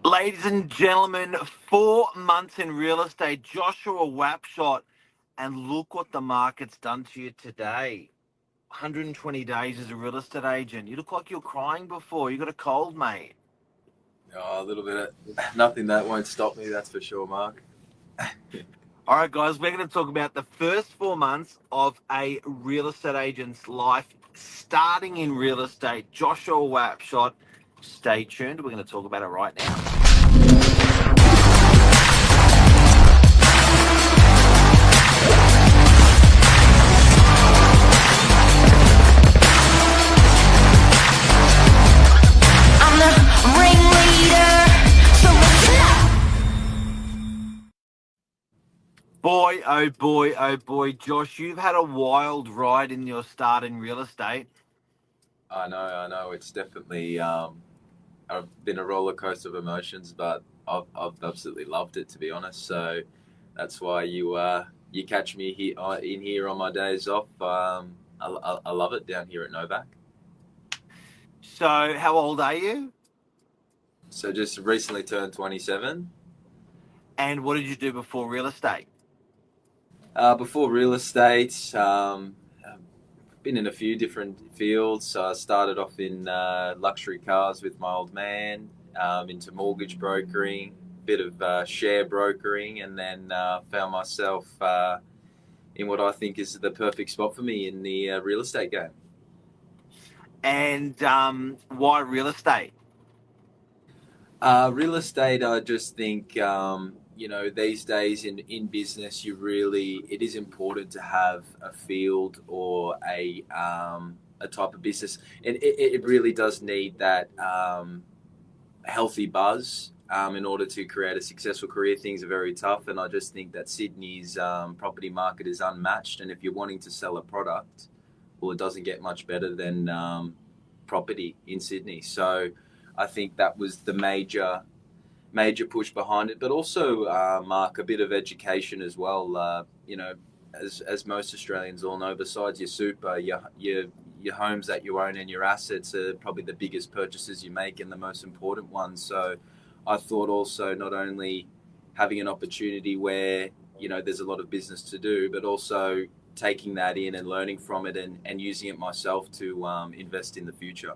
Ladies and gentlemen, 4 months in real estate, Joshua Wapshott, and look what the market's done to you today. 120 days as a real estate agent. You look like you're crying before. You got a cold, mate. Oh, a little bit of nothing that won't stop me, that's for sure, Mark. All right, guys, we're going to talk about the first 4 months of a real estate agent's life, starting in real estate. Joshua Wapshott. Stay tuned. We're going to talk about it right now. I'm the ringleader, so listen up. Boy, oh boy, Josh, you've had a wild ride in your start in real estate. I know. It's definitely I've been a roller coaster of emotions, but I've absolutely loved it, to be honest. So that's why you catch me in here on my days off. I love it down here at Novak. So, how old are you? So just recently turned 27. And what did you do before real estate? Before real estate, I've been in a few different fields. So I started off in luxury cars with my old man, into mortgage brokering, bit of share brokering, and then found myself in what I think is the perfect spot for me in the real estate game. And why real estate? Real estate, I just think, these days in business, it is important to have a field or a type of business. And it really does need that healthy buzz in order to create a successful career. Things are very tough. And I just think that Sydney's property market is unmatched. And if you're wanting to sell a product, well, it doesn't get much better than property in Sydney. So I think that was the major push behind it, but also, Mark, a bit of education as well. As most Australians all know, besides your super, your homes that you own and your assets are probably the biggest purchases you make and the most important ones. So I thought also not only having an opportunity where there's a lot of business to do, but also taking that in and learning from it and using it myself to invest in the future.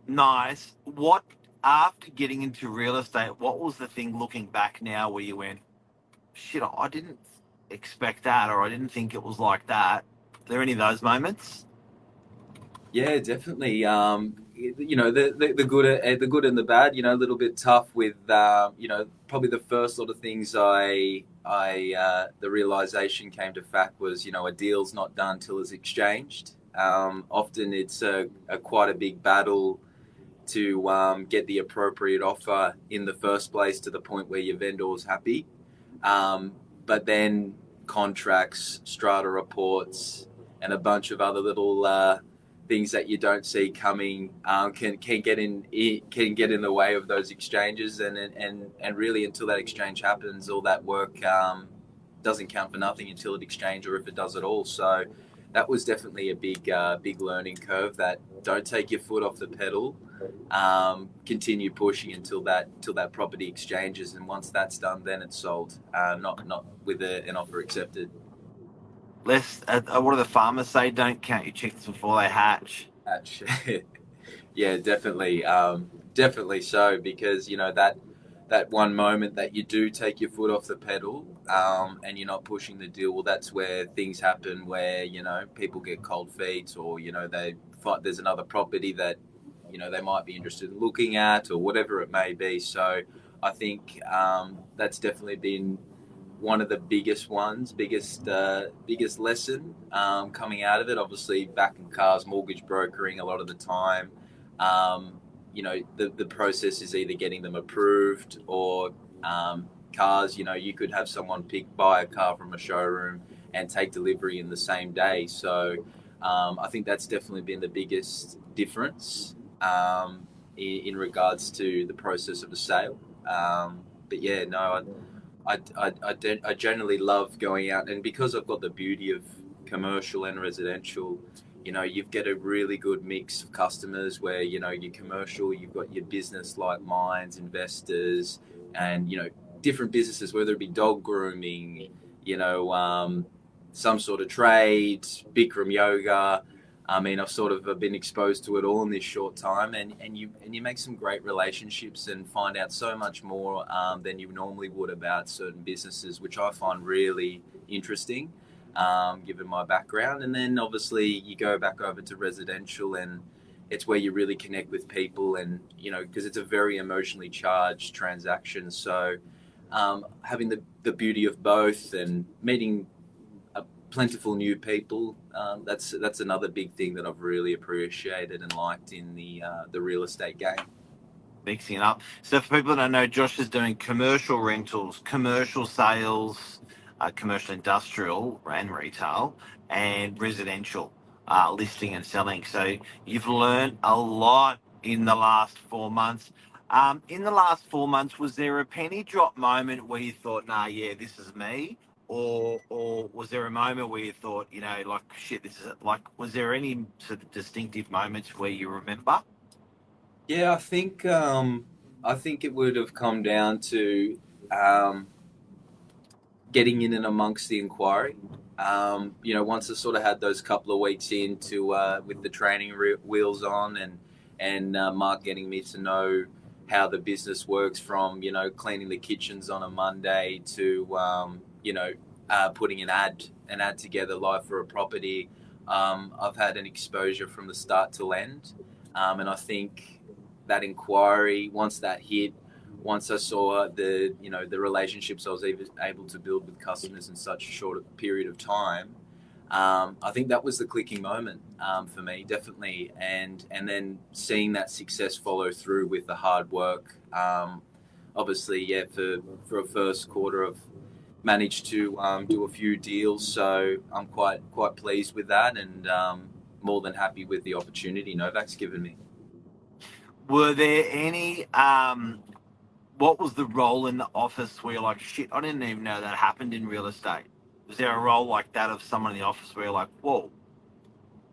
Nice. After getting into real estate, what was the thing looking back now where you went, shit, I didn't expect that, or I didn't think it was like that? Are there any of those moments? Yeah, definitely. The good and the bad. A little bit tough with probably the first sort of things the realization came to fact was a deal's not done till it's exchanged. Often it's a quite a big battle to get the appropriate offer in the first place to the point where your vendor is happy. But then contracts, strata reports, and a bunch of other little things that you don't see coming can get in the way of those exchanges, and really until that exchange happens, all that work doesn't count for nothing until it exchanges, or if it does at all. So that was definitely a big learning curve. That don't take your foot off the pedal. Continue pushing until that property exchanges, and once that's done, then it's sold. Not with an offer accepted. What do the farmers say? Don't count your chickens before they hatch. Yeah, definitely so, because that one moment that you do take your foot off the pedal, and you're not pushing the deal, well, that's where things happen, where people get cold feet, or they find there's another property that they might be interested in looking at, or whatever it may be. So I think that's definitely been one of the biggest lesson coming out of it. Obviously, back in cars, mortgage brokering, a lot of the time, the process is either getting them approved, or cars. You could have someone buy a car from a showroom and take delivery in the same day. So I think that's definitely been the biggest difference in regards to the process of a sale. But yeah, no, I generally love going out, and because I've got the beauty of commercial and residential, you've got a really good mix of customers where, you're commercial, you've got your business like minds, investors, and, different businesses, whether it be dog grooming, some sort of trade, Bikram yoga. I mean, I've sort of been exposed to it all in this short time, and you make some great relationships and find out so much more than you normally would about certain businesses, which I find really interesting, given my background. And then obviously you go back over to residential, and it's where you really connect with people, and because it's a very emotionally charged transaction. So having the beauty of both and meeting plentiful new people, that's another big thing that I've really appreciated and liked in the real estate game. Mixing it up. So for people that don't know, Josh is doing commercial rentals, commercial sales, commercial industrial and retail, and residential listing and selling. So you've learned a lot in the last 4 months. In the last 4 months, was there a penny drop moment where you thought, nah, yeah, this is me? Or was there a moment where you thought, like, shit, this is it? Like, was there any sort of distinctive moments where you remember? Yeah, I think it would have come down to getting in and amongst the inquiry. Once I sort of had those couple of weeks into with the training wheels on, and Mark getting me to know how the business works, from cleaning the kitchens on a Monday to putting an ad together live for a property. I've had an exposure from the start to end, and I think that inquiry, once that hit, once I saw the relationships I was able to build with customers in such a short period of time, I think that was the clicking moment for me, definitely. And then seeing that success follow through with the hard work. Obviously, yeah, for a first quarter, I've managed to do a few deals, so I'm quite pleased with that, and more than happy with the opportunity Novak's given me. Were there any, what was the role in the office where you're like, shit, I didn't even know that happened in real estate? Was there a role like that of someone in the office where you're like, whoa?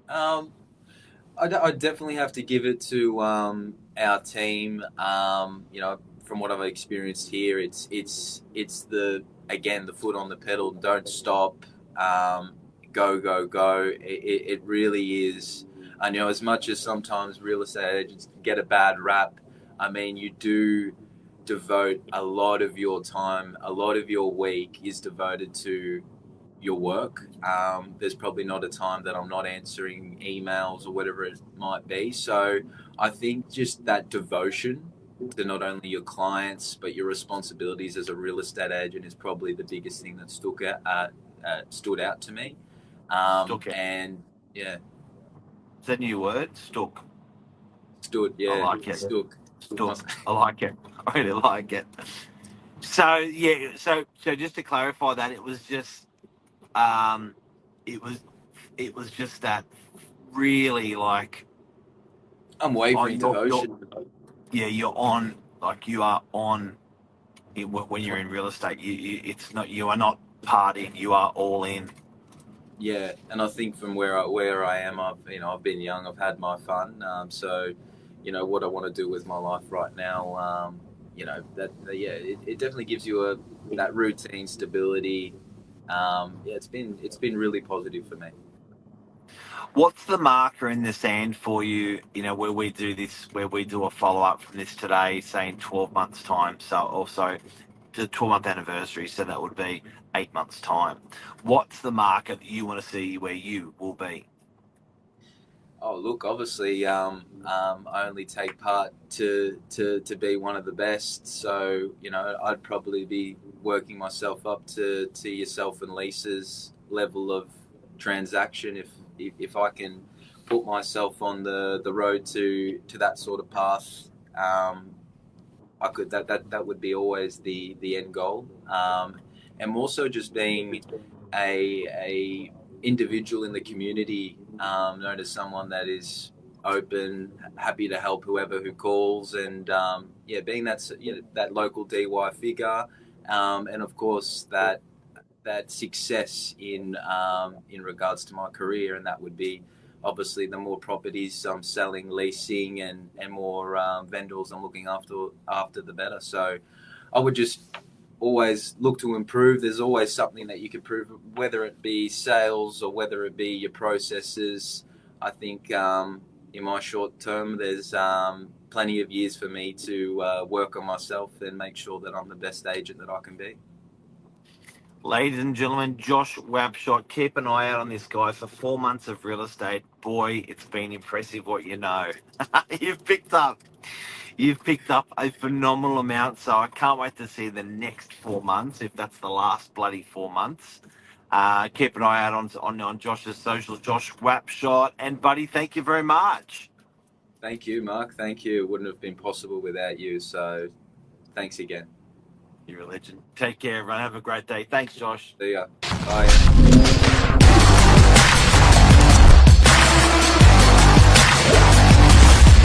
I definitely have to give it to our team. From what I've experienced here, it's the foot on the pedal, don't stop, go. It really is. I know, as much as sometimes real estate agents get a bad rap, I mean, you do devote a lot of your time, a lot of your week is devoted to your work. There's probably not a time that I'm not answering emails or whatever it might be. So I think just that devotion to not only your clients but your responsibilities as a real estate agent is probably the biggest thing that stood out to me. And yeah. Is that a new word? Stook. Stood, yeah. I like it. Stook. I like it. I really like it. So yeah, so just to clarify that, it was just it was just that really, like, unwavering devotion. You're on, like, you are on when you're in real estate. You are not partying, you are all in. Yeah, and I think from where I am, I've been young, I've had my fun. So, what I want to do with my life right now, it definitely gives you that routine stability. It's been really positive for me. What's the marker in the sand for you? Where we do a follow up from this today, say in 12 months' time. So also the 12-month anniversary. So that would be 8 months' time. What's the marker that you want to see where you will be? Oh, look, obviously, I only take part to be one of the best. So, I'd probably be working myself up to yourself and Lisa's level of transaction. If I can put myself on the road to that sort of path, I could, that would be always the end goal. And also just being a individual in the community, known as someone that is open, happy to help whoever who calls, and being that local DY figure, and of course that success in regards to my career, and that would be obviously the more properties I'm selling, leasing, and more vendors I'm looking after, the better. So I would just always look to improve. There's always something that you can improve, whether it be sales or whether it be your processes. I think in my short term, there's plenty of years for me to work on myself and make sure that I'm the best agent that I can be. Ladies and gentlemen, Josh Wapshott, keep an eye out on this guy for 4 months of real estate. Boy, it's been impressive what you know. You've picked up a phenomenal amount, so I can't wait to see the next 4 months, if that's the last bloody 4 months. Keep an eye out on Josh's socials, Josh Wapshott. And buddy, thank you very much. Thank you, Mark. Thank you. It wouldn't have been possible without you. So thanks again. You're a legend. Take care, everyone. Have a great day. Thanks, Josh. See ya. Bye.